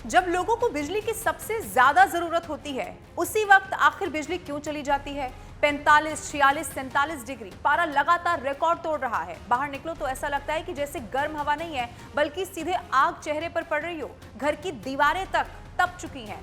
जब लोगों को बिजली की सबसे ज्यादा जरूरत होती है, उसी वक्त आखिर बिजली क्यों चली जाती है? 45, 46, 47 डिग्री पारा लगातार रिकॉर्ड तोड़ रहा है। बाहर निकलो तो ऐसा लगता है कि जैसे गर्म हवा नहीं है, बल्कि सीधे आग चेहरे पर पड़ रही हो। घर की दीवारें तक तप चुकी हैं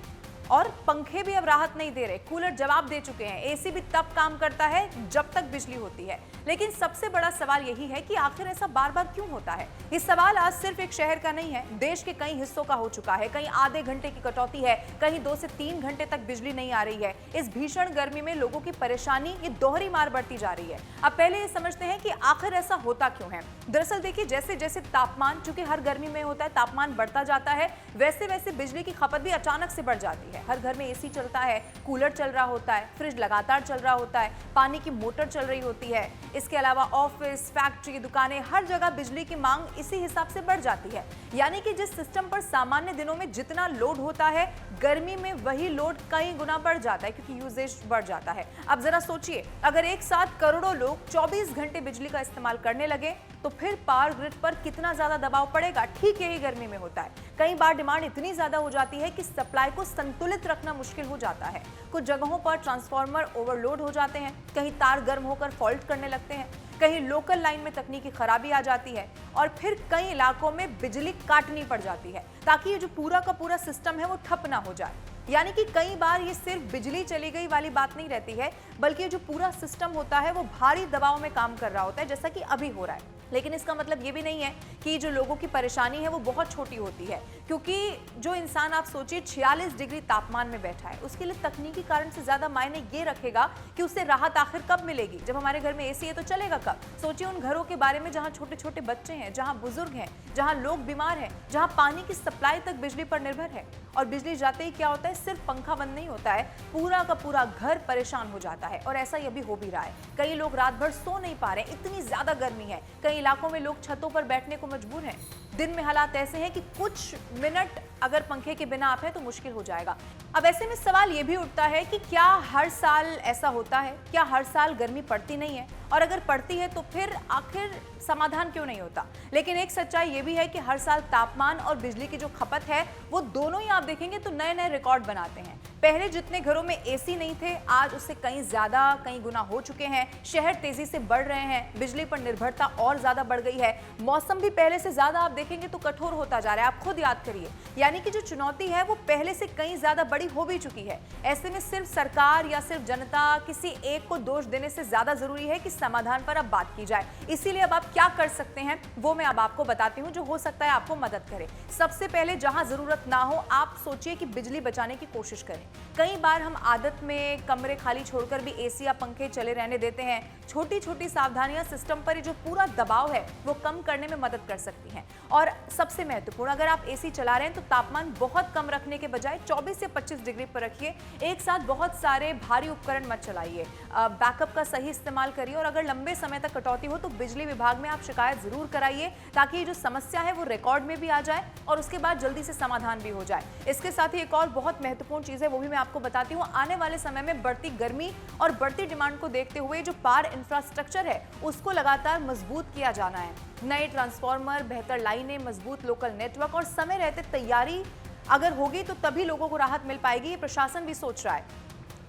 और पंखे भी अब राहत नहीं दे रहे। कूलर जवाब दे चुके हैं। एसी भी तब काम करता है जब तक बिजली होती है। लेकिन सबसे बड़ा सवाल यही है कि आखिर ऐसा बार बार क्यों होता है? ये सवाल आज सिर्फ एक शहर का नहीं है, देश के कई हिस्सों का हो चुका है। कहीं आधे घंटे की कटौती है, कहीं 2 से 3 घंटे तक बिजली नहीं आ रही है। इस भीषण गर्मी में लोगों की परेशानी ये दोहरी मार बढ़ती जा रही है। अब पहले ये समझते हैं कि आखिर ऐसा होता क्यों है। दरअसल देखिए, जैसे जैसे तापमान, चूंकि हर गर्मी में होता है, तापमान बढ़ता जाता है, वैसे वैसे बिजली की खपत भी अचानक से बढ़ जाती है। हर घर में एसी चलता है, कूलर चल रहा होता है, फ्रिज लगातार चल रहा होता है, पानी की मोटर चल रही होती है। इसके अलावा ऑफिस, फैक्ट्री, दुकानें, हर जगह बिजली की मांग इसी हिसाब से बढ़ जाती है। यानी कि जिस सिस्टम पर सामान्य दिनों में जितना लोड होता है, गर्मी में वही लोड कई गुना बढ़ जाता है, क्योंकि यूजेज बढ़ जाता है। अब जरा सोचिए, अगर एक साथ करोड़ों लोग 24 घंटे बिजली का इस्तेमाल करने लगे तो फिर पावर ग्रिड पर कितना ज्यादा दबाव पड़ेगा। ठीक यही गर्मी में होता है। कई बार डिमांड इतनी ज्यादा हो जाती है कि सप्लाई को संतुलित रखना मुश्किल हो जाता है। कुछ जगहों पर ट्रांसफार्मर ओवरलोड हो जाते हैं, कहीं तार गर्म होकर फॉल्ट करने लगते हैं, कहीं लोकल लाइन में तकनीकी खराबी आ जाती है और फिर कई इलाकों में बिजली काटनी पड़ जाती है ताकि ये जो पूरा का पूरा सिस्टम है वो ठप ना हो जाए। यानी कि कई बार ये सिर्फ बिजली चली गई वाली बात नहीं रहती है, बल्कि ये जो पूरा सिस्टम होता है वो भारी दबाव में काम कर रहा होता है, जैसा कि अभी हो रहा है। लेकिन इसका मतलब ये भी नहीं है कि जो लोगों की परेशानी है वो बहुत छोटी होती है, क्योंकि जो इंसान, आप सोचिए, 46 डिग्री तापमान में बैठा है, उसके लिए तकनीकी कारण से ज्यादा मायने ये रखेगा कि उसे राहत आखिर कब मिलेगी। जब हमारे घर में एसी है तो चलेगा कब? सोचिए उन घरों के बारे में जहां छोटे छोटे बच्चे हैं, जहां बुजुर्ग हैं, जहां लोग बीमार हैं, जहां पानी की सप्लाई तक बिजली पर निर्भर है। और बिजली जाते ही क्या होता है, सिर्फ पंखा बंद नहीं होता है, पूरा का पूरा घर परेशान हो जाता है। और ऐसा ये भी हो भी रहा है। कई लोग रात भर सो नहीं पा रहे, इतनी ज्यादा गर्मी है। कई इलाकों में लोग छतों पर बैठने को मजबूर हैं। दिन में हालात ऐसे हैं कि कुछ मिनट अगर पंखे के बिना आप हैं तो मुश्किल हो जाएगा। अब ऐसे में सवाल ये भी उठता है कि क्या हर साल ऐसा होता है? क्या हर साल गर्मी पड़ती नहीं है? और अगर पड़ती है तो फिर आखिर समाधान क्यों नहीं होता? लेकिन एक सच्चाई ये भी है कि हर साल तापमान और बिजली की जो खपत है वो दोनों ही आप देखेंगे तो नए नए रिकॉर्ड बनाते हैं। पहले जितने घरों में एसी नहीं थे, आज उससे कहीं ज्यादा, कई गुना हो चुके हैं। शहर तेजी से बढ़ रहे हैं, बिजली पर निर्भरता और ज्यादा बढ़ गई है। मौसम भी पहले से ज्यादा आप देखेंगे तो कठोर होता जा रहा है। आप खुद याद करिए, यानी कि जो चुनौती है वो पहले से कहीं ज्यादा बड़ी हो भी चुकी है। ऐसे में सिर्फ सरकार या सिर्फ जनता, किसी एक को दोष देने से ज्यादा जरूरी है कि समाधान पर अब बात की जाए। इसीलिए अब आप क्या कर सकते हैं वो मैं अब आपको बताती हूँ, जो हो सकता है आपको मदद करे। सबसे पहले, जहां जरूरत ना हो, आप सोचिए कि बिजली बचाने की कोशिश करें। कई बार हम आदत में कमरे खाली छोड़कर भी एसी या पंखे चले रहने देते हैं। छोटी छोटी सावधानियां सिस्टम पर जो पूरा दबाव है वो कम करने में मदद कर सकती हैं। और सबसे महत्वपूर्ण, अगर आप एसी चला रहे हैं तो तापमान बहुत कम रखने के बजाय 24 से 25 डिग्री पर रखिए। एक साथ बहुत सारे भारी उपकरण मत चलाइए। बैकअप का सही इस्तेमाल करिए और अगर लंबे समय तक कटौती हो तो बिजली विभाग में आप शिकायत जरूर कराइए, ताकि ये जो समस्या है वो रिकॉर्ड में भी आ जाए और उसके बाद जल्दी से समाधान भी हो जाए। इसके साथ ही एक और बहुत महत्वपूर्ण चीज है, वो भी मैं आपको बताती हूँ। आने वाले समय में बढ़ती गर्मी और बढ़ती डिमांड को देखते हुए जो पावर इंफ्रास्ट्रक्चर है उसको लगातार मजबूत किया जाना है। नए ट्रांसफार्मर, बेहतर लाइनें, मजबूत लोकल नेटवर्क और समय रहते तैयारी अगर होगी तो तभी लोगों को राहत मिल पाएगी। ये प्रशासन भी सोच रहा है,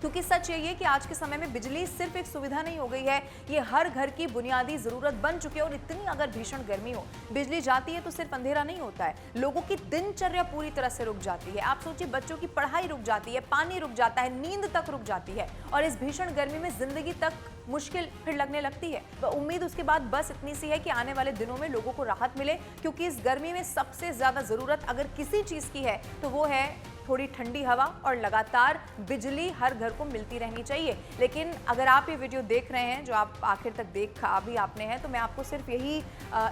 क्योंकि सच यही है कि आज के समय में बिजली सिर्फ एक सुविधा नहीं हो गई है, ये हर घर की बुनियादी जरूरत बन चुकी है। और इतनी अगर भीषण गर्मी हो, बिजली जाती है तो सिर्फ अंधेरा नहीं होता है, लोगों की दिनचर्या पूरी तरह से रुक जाती है। आप सोचिए, बच्चों की पढ़ाई रुक जाती है, पानी रुक जाता है, नींद तक रुक जाती है और इस भीषण गर्मी में जिंदगी तक मुश्किल फिर लगने लगती है। उम्मीद उसके बाद बस इतनी सी है कि आने वाले दिनों में लोगों को राहत मिले, क्योंकि इस गर्मी में सबसे ज्यादा जरूरत अगर किसी चीज की है तो वो है थोड़ी ठंडी हवा और लगातार बिजली हर घर को मिलती रहनी चाहिए। लेकिन अगर आप ये वीडियो देख रहे हैं, जो आप आखिर तक देखा भी आपने है, तो मैं आपको सिर्फ यही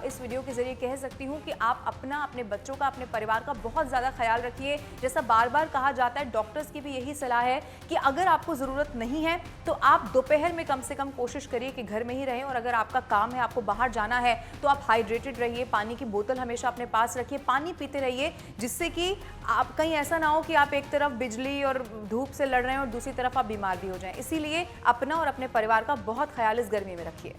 इस वीडियो के जरिए कह सकती हूँ कि आप अपना, अपने बच्चों का, अपने परिवार का बहुत ज़्यादा ख्याल रखिए। जैसा बार बार कहा जाता है, डॉक्टर्स की भी यही सलाह है कि अगर आपको ज़रूरत नहीं है तो आप दोपहर में कम से कम कोशिश करिए कि घर में ही रहें। और अगर आपका काम है, आपको बाहर जाना है, तो आप हाइड्रेटेड रहिए, पानी की बोतल हमेशा अपने पास रखिए, पानी पीते रहिए, जिससे कि आप कहीं ऐसा ना हो कि आप एक तरफ बिजली और धूप से लड़ रहे हैं और दूसरी तरफ आप बीमार भी हो जाएं। इसीलिए अपना और अपने परिवार का बहुत ख्याल इस गर्मी में रखिए।